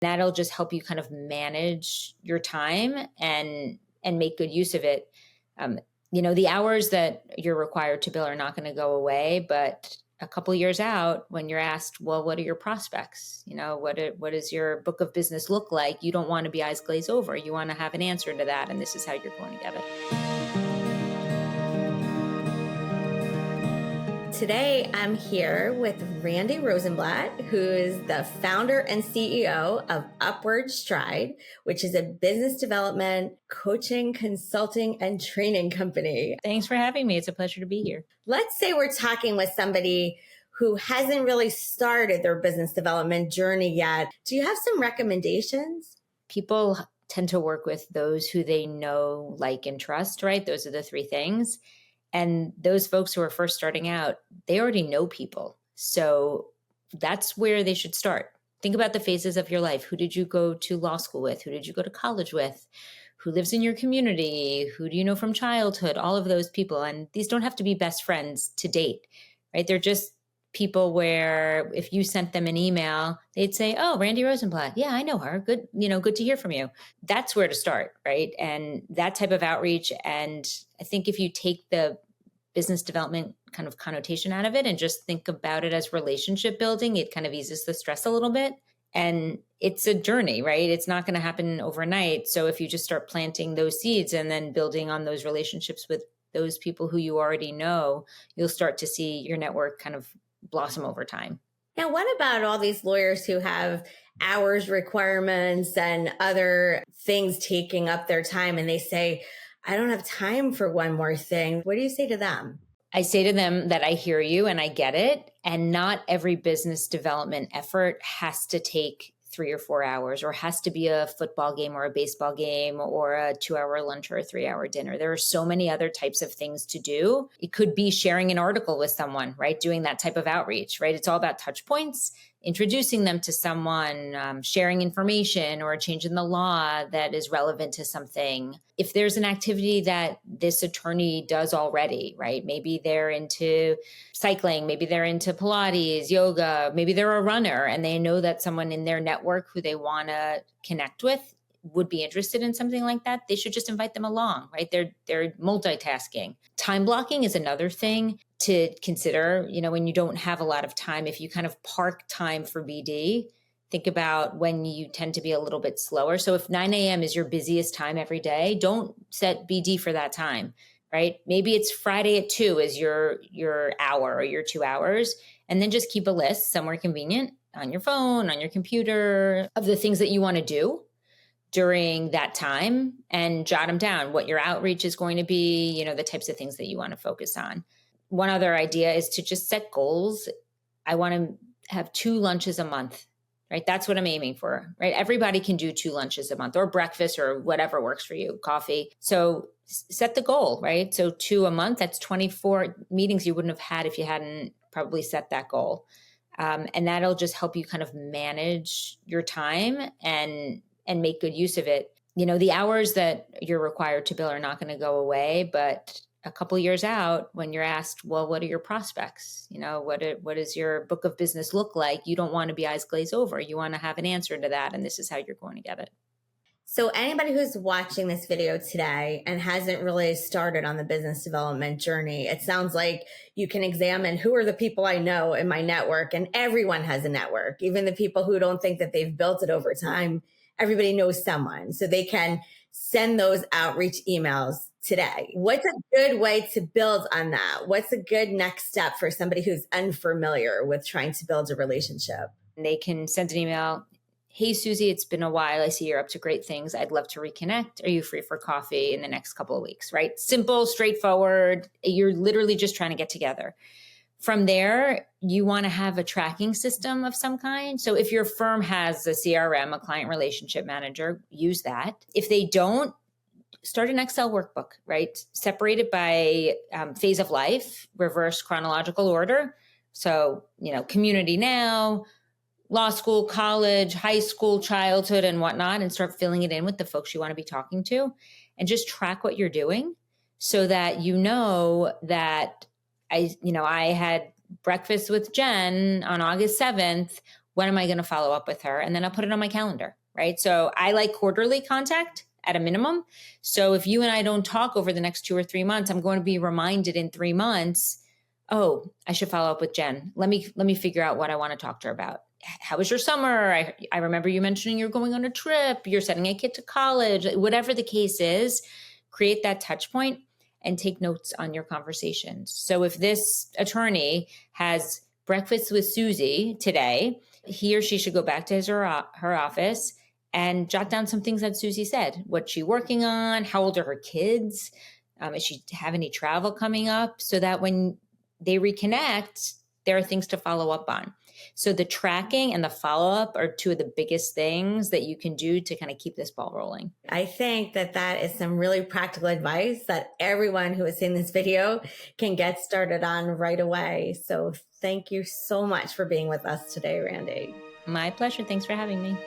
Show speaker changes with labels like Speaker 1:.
Speaker 1: That'll just help you kind of manage your time and make good use of it. The hours that you're required to bill are not going to go away, but a couple years out, when you're asked, well, what are your prospects? What does your book of business look like? You don't want to be eyes glazed over. You want to have an answer to that, and this is how you're going to get it.
Speaker 2: Today, I'm here with Randi Rosenblatt, who is the founder and CEO of Upward Stride, which is a business development, coaching, consulting, and training company.
Speaker 1: Thanks for having me. It's a pleasure to be here.
Speaker 2: Let's say we're talking with somebody who hasn't really started their business development journey yet. Do you have some recommendations?
Speaker 1: People tend to work with those who they know, like, and trust, right? Those are the three things. And those folks who are first starting out, they already know people. So that's where they should start. Think about the phases of your life. Who did you go to law school with? Who did you go to college with? Who lives in your community? Who do you know from childhood? All of those people. And these don't have to be best friends to date, right? They're just people where if you sent them an email, they'd say, oh, Randi Rosenblatt. Yeah, I know her. Good, good to hear from you. That's where to start, right? And that type of outreach. And I think if you take the business development kind of connotation out of it and just think about it as relationship building, it kind of eases the stress a little bit. And it's a journey, right? It's not going to happen overnight. So if you just start planting those seeds and then building on those relationships with those people who you already know, you'll start to see your network kind of blossom over time.
Speaker 2: Now, what about all these lawyers who have hours requirements and other things taking up their time, and they say, I don't have time for one more thing? What do you say to them?
Speaker 1: I say to them that I hear you and I get it. And not every business development effort has to take 3 or 4 hours, or has to be a football game or a baseball game or a 2-hour lunch or a 3-hour dinner. There are so many other types of things to do. It could be sharing an article with someone, right? Doing that type of outreach, right? It's all about touch points, introducing them to someone, sharing information or a change in the law that is relevant to something. If there's an activity that this attorney does already, right? Maybe they're into cycling, maybe they're into Pilates, yoga, maybe they're a runner and they know that someone in their network who they want to connect with would be interested in something like that. They should just invite them along, right? They're multitasking. Time blocking is another thing to consider. When you don't have a lot of time, if you kind of park time for BD, think about when you tend to be a little bit slower. So if 9 a.m. is your busiest time every day, don't set BD for that time, right? Maybe it's Friday at 2 is your hour or your 2 hours, and then just keep a list somewhere convenient on your phone, on your computer, of the things that you want to do during that time, and jot them down, what your outreach is going to be, the types of things that you want to focus on. One other idea is to just set goals. I want to have 2 lunches a month, right? That's what I'm aiming for, right? Everybody can do 2 lunches a month, or breakfast, or whatever works for you, coffee. So set the goal, right? So 2 a month, that's 24 meetings you wouldn't have had if you hadn't probably set that goal. And that'll just help you kind of manage your time and make good use of it. The hours that you're required to bill are not going to go away, but a couple years out, when you're asked, well, what are your prospects? What does your book of business look like? You don't want to be eyes glazed over. You want to have an answer to that, and this is how you're going to get it.
Speaker 2: So anybody who's watching this video today and hasn't really started on the business development journey, it sounds like you can examine who are the people I know in my network, and everyone has a network, even the people who don't think that they've built it over time. Everybody knows someone, so they can send those outreach emails today. What's a good way to build on that? What's a good next step for somebody who's unfamiliar with trying to build a relationship?
Speaker 1: They can send an email. Hey, Susie, it's been a while. I see you're up to great things. I'd love to reconnect. Are you free for coffee in the next couple of weeks, right? Simple, straightforward. You're literally just trying to get together. From there, you want to have a tracking system of some kind. So if your firm has a CRM, a client relationship manager, use that. If they don't, start an Excel workbook, right? Separate it by phase of life, reverse chronological order. So, community now, law school, college, high school, childhood, and whatnot, and start filling it in with the folks you want to be talking to, and just track what you're doing so that that I had breakfast with Jen on August 7th. when am I going to follow up with her? And then I'll put it on my calendar, right? So I like quarterly contact at a minimum. So if you and I don't talk over the next 2 or 3 months, I'm going to be reminded in 3 months, oh, I should follow up with Jen. Let me figure out what I want to talk to her about. How was your summer? I remember you mentioning you're going on a trip, you're sending a kid to college, whatever the case is, create that touch point and take notes on your conversations. So if this attorney has breakfast with Susie today, he or she should go back to his or her office and jot down some things that Susie said. What's she working on? How old are her kids? Does she have any travel coming up? So that when they reconnect, there are things to follow up on. So the tracking and the follow-up are two of the biggest things that you can do to kind of keep this ball rolling.
Speaker 2: I think that that is some really practical advice that everyone who is seeing this video can get started on right away. So thank you so much for being with us today, Randi.
Speaker 1: My pleasure. Thanks for having me.